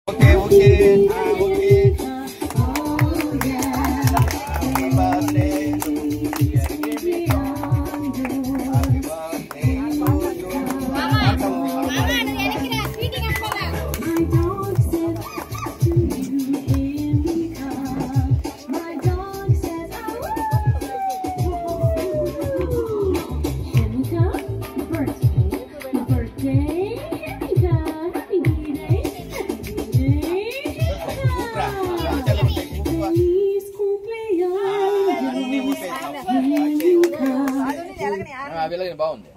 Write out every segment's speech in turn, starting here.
Okay, okay, okay. Happy birthday to you. Happy birthday to you. బాగుంది.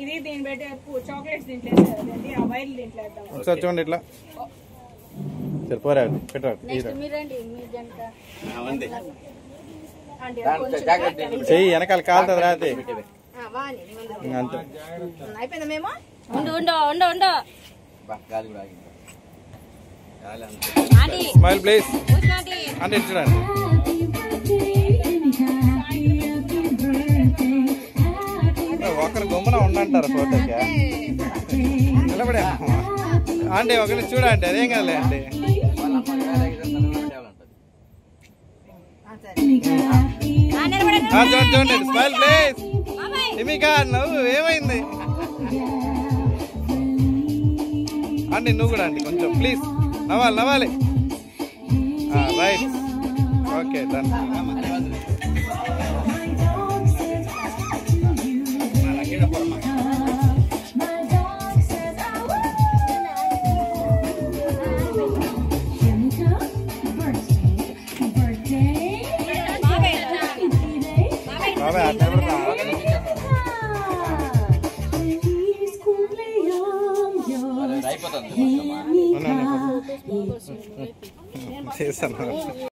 ఇది దీని బయట చాక్లెట్స్ దీంట్లో వైర్ దీంట్లో ఒకసారి చూడండి ఇట్లా సరిపోరా పెట్టరా చెయ్యి వెనకాల కాలుతుంది రాతే అయిపోయిందా స్మైల్ ప్లీజ్ అంటే చూడండి ఒకరు గుమ్మన ఉండంటారు ఫోటోకి నిలబడే అంటే ఒకరిని చూడండి అదేం కాదులే అంటే చూడండి స్మైల్ ప్లీజ్ ఇమికా నువ్వు ఏమైంది అండి నువ్వు కూడా అండి కొంచెం ప్లీజ్ నవ్వాలి రైట్ ఓకే డన్ చేస్తాను